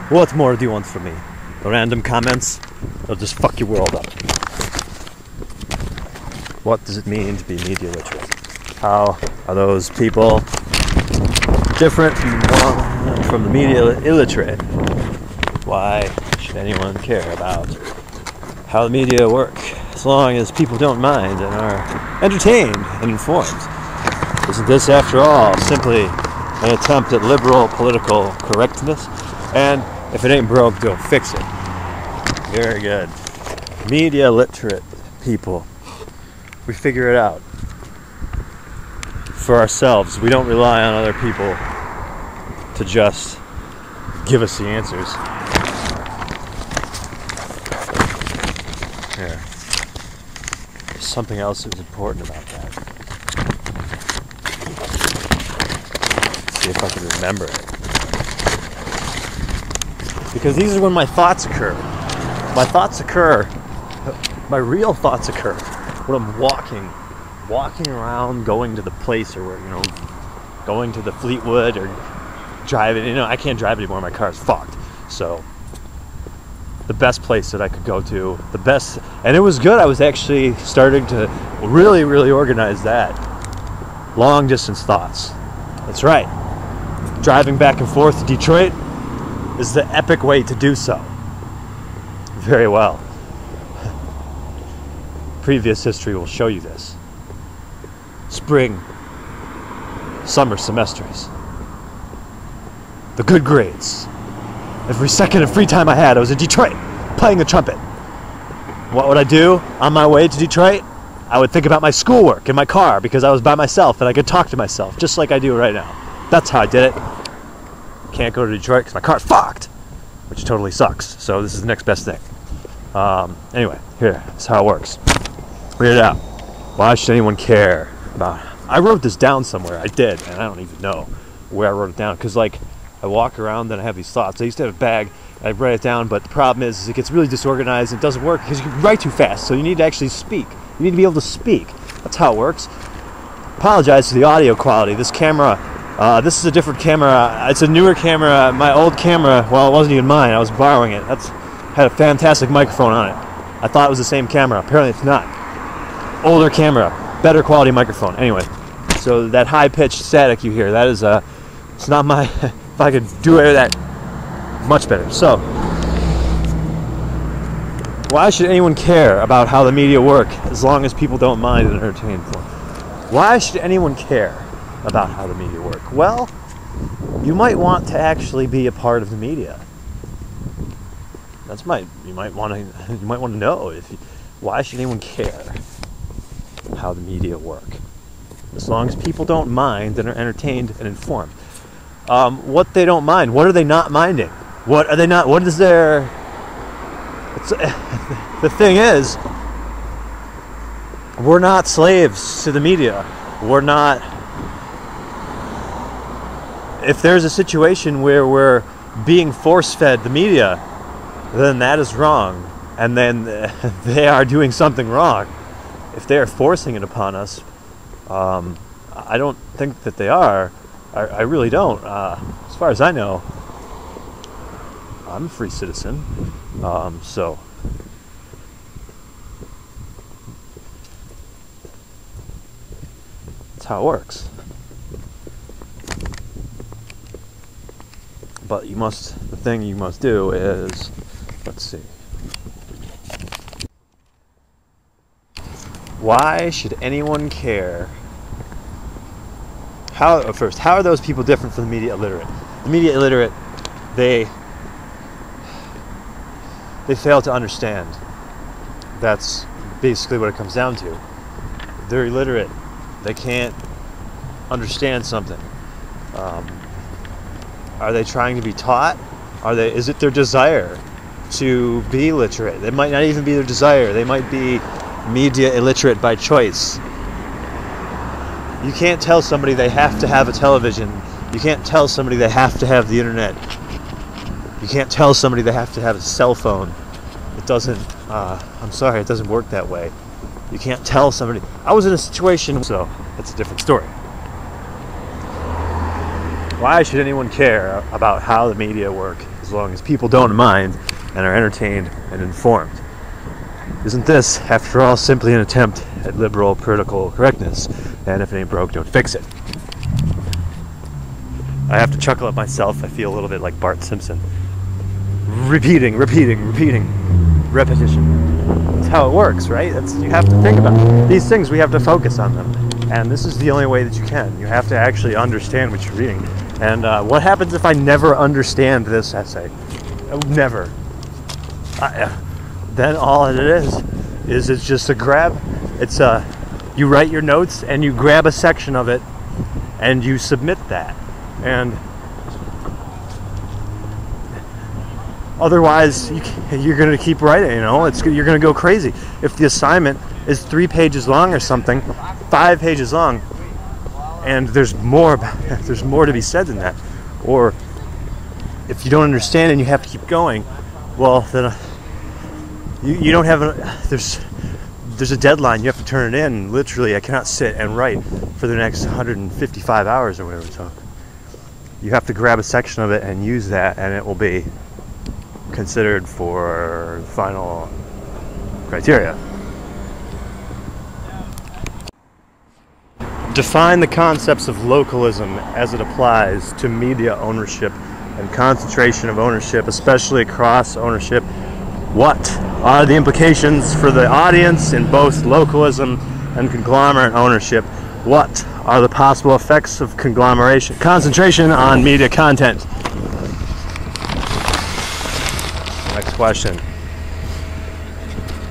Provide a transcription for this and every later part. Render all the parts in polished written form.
What more do you want from me? The random comments? They'll just fuck your world up. What does it mean to be media literate? How are those people different from the media illiterate? Why should anyone care about how the media work, as long as people don't mind and are entertained and informed? Isn't this, after all, simply an attempt at liberal political correctness? And if it ain't broke, don't fix it. Very good. Media literate people. We figure it out for ourselves. We don't rely on other people to just give us the answers. Here. There's something else that was important about that. Let's see if I can remember it. Because these are when my thoughts occur. My real thoughts occur when I'm walking around, going to the place, or going to the Fleetwood, or driving. I can't drive anymore. My car's fucked. So the best place that I could go to, and it was good. I was actually starting to really, really organize that. Long distance thoughts. That's right. Driving back and forth to Detroit is the epic way to do so. Very well. Previous history will show you this. Spring, summer semesters. The good grades. Every second of free time I had, I was in Detroit, playing the trumpet. What would I do on my way to Detroit? I would think about my schoolwork in my car, because I was by myself and I could talk to myself, just like I do right now. That's how I did it. Can't go to Detroit because my car's fucked, which totally sucks. So this is the next best thing. Anyway, here's how it works. Read it out. Why should anyone care about? I wrote this down somewhere. I did, and I don't even know where I wrote it down, because I walk around and I have these thoughts. I used to have a bag. I write it down, but the problem is it gets really disorganized and it doesn't work because you can write too fast. So you need to actually speak. You need to be able to speak. That's how it works. Apologize for the audio quality. This camera. This is a different camera. It's a newer camera. My old camera, well, it wasn't even mine. I was borrowing it. Had a fantastic microphone on it. I thought it was the same camera. Apparently it's not. Older camera, better quality microphone. Anyway, so that high-pitched static you hear, that is it's not my. If I could do it that much better. So, why should anyone care about how the media work, as long as people don't mind and are entertained for? Why should anyone care about how the media work? Well, you might want to actually be a part of the media. You might want to know why should anyone care how the media work, as long as people don't mind and are entertained and informed. What they don't mind, what are they not minding? What are they not? What is their? The thing is, we're not slaves to the media. We're not. If there's a situation where we're being force-fed the media, then that is wrong, and then they are doing something wrong. If they are forcing it upon us, I don't think that they are. I really don't. As far as I know, I'm a free citizen, so that's how it works. But the thing you must do is, let's see. Why should anyone care? How are those people different from the media illiterate? The media illiterate, they fail to understand. That's basically what it comes down to. They're illiterate. They can't understand something. Are they trying to be taught? Is it their desire to be literate? It might not even be their desire. They might be media illiterate by choice. You can't tell somebody they have to have a television. You can't tell somebody they have to have the internet. You can't tell somebody they have to have a cell phone. It doesn't, I'm sorry, it doesn't work that way. You can't tell somebody. I was in a situation, so that's a different story. Why should anyone care about how the media work, as long as people don't mind and are entertained and informed. Isn't this, after all, simply an attempt at liberal political correctness? And if it ain't broke, don't fix it. I have to chuckle at myself. I feel a little bit like Bart Simpson. Repeating, repetition. That's how it works, right? You have to think about these things. We have to focus on them. And this is the only way that you can. You have to actually understand what you're reading. And what happens if I never understand this essay? Never. Then all it is it's just a grab. It's you write your notes and you grab a section of it and you submit that. And otherwise, you're going to keep writing. You know, you're going to go crazy. If the assignment is 3 pages long or something, 5 pages long, and there's more to be said than that, or if you don't understand and you have to keep going, well, then you don't have there's a deadline. You have to turn it in. Literally, I cannot sit and write for the next 155 hours or whatever. So you have to grab a section of it and use that, and it will be considered for final criteria. Define the concepts of localism as it applies to media ownership and concentration of ownership, especially cross ownership. What are the implications for the audience in both localism and conglomerate ownership? What are the possible effects of concentration on media content? Next question.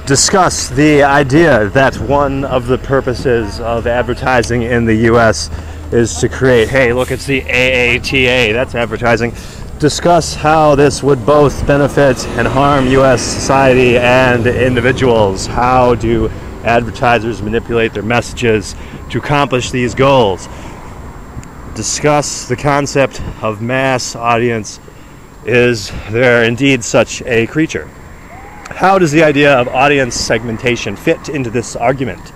Discuss the idea that one of the purposes of advertising in the U.S. is to create, hey, look, it's the AATA, that's advertising. Discuss how this would both benefit and harm U.S. society and individuals. How do advertisers manipulate their messages to accomplish these goals? Discuss the concept of mass audience. Is there indeed such a creature? How does the idea of audience segmentation fit into this argument?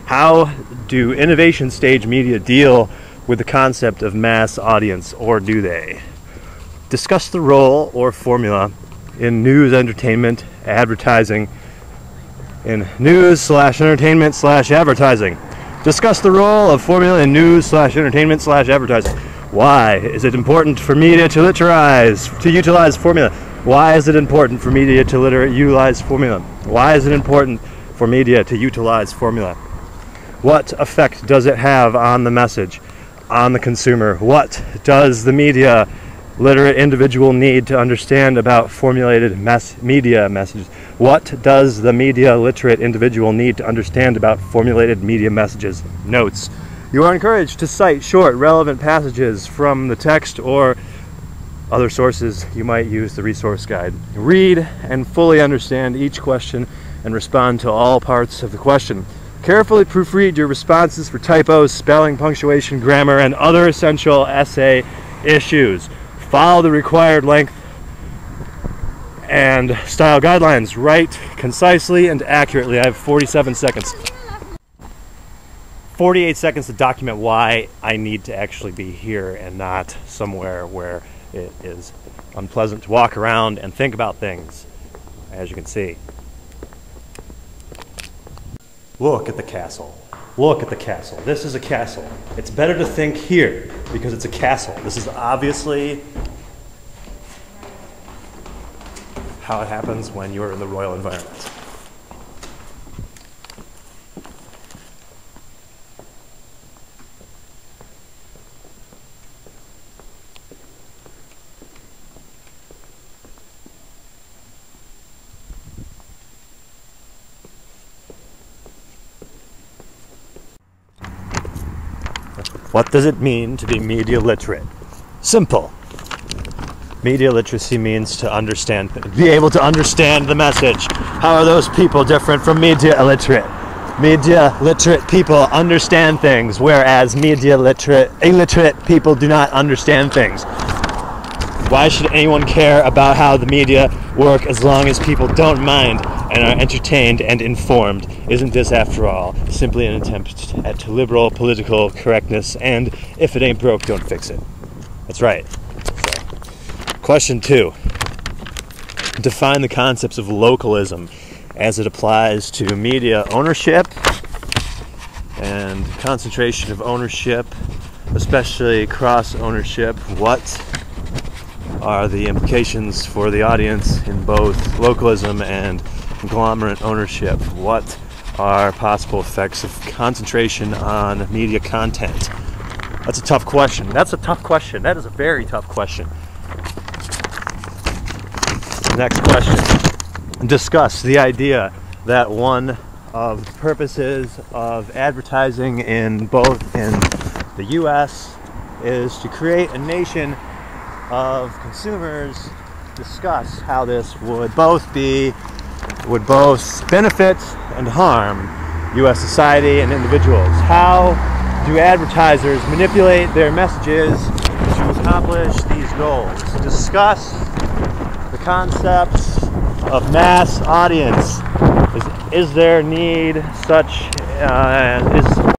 How do innovation stage media deal with the concept of mass audience, or do they? Discuss the role or formula in news, entertainment, advertising, in news/entertainment/advertising. Discuss the role of formula in news/entertainment/advertising. Why is it important for media to utilize formula? Why is it important for media to utilize formula? Why is it important for media to utilize formula? What effect does it have on the message, on the consumer? What does the media literate individual need to understand about formulated media messages? What does the media literate individual need to understand about formulated media messages? Notes. You are encouraged to cite short, relevant passages from the text or other sources. You might use the resource guide. Read and fully understand each question and respond to all parts of the question. Carefully proofread your responses for typos, spelling, punctuation, grammar, and other essential essay issues. Follow the required length and style guidelines. Write concisely and accurately. I have 47 seconds. 48 seconds to document why I need to actually be here and not somewhere where it is unpleasant to walk around and think about things, as you can see. Look at the castle. Look at the castle. This is a castle. It's better to think here because it's a castle. This is obviously how it happens when you're in the royal environment. What does it mean to be media literate? Simple. Media literacy means to understand, be able to understand the message. How are those people different from media illiterate? Media literate people understand things, whereas illiterate people do not understand things. Why should anyone care about how the media work as long as people don't mind and are entertained and informed? Isn't this, after all, simply an attempt at liberal political correctness? And if it ain't broke, don't fix it. That's right. So, question 2. define the concepts of localism as it applies to media ownership and concentration of ownership, especially cross-ownership. What are the implications for the audience in both localism and conglomerate ownership? What are possible effects of concentration on media content? That's a tough question. That is a very tough question. Next question. Discuss the idea that one of the purposes of advertising in the U.S. is to create a nation of consumers. Discuss how this would both benefit and harm U.S. society and individuals. How do advertisers manipulate their messages to accomplish these goals? Discuss the concepts of mass audience. Is there need such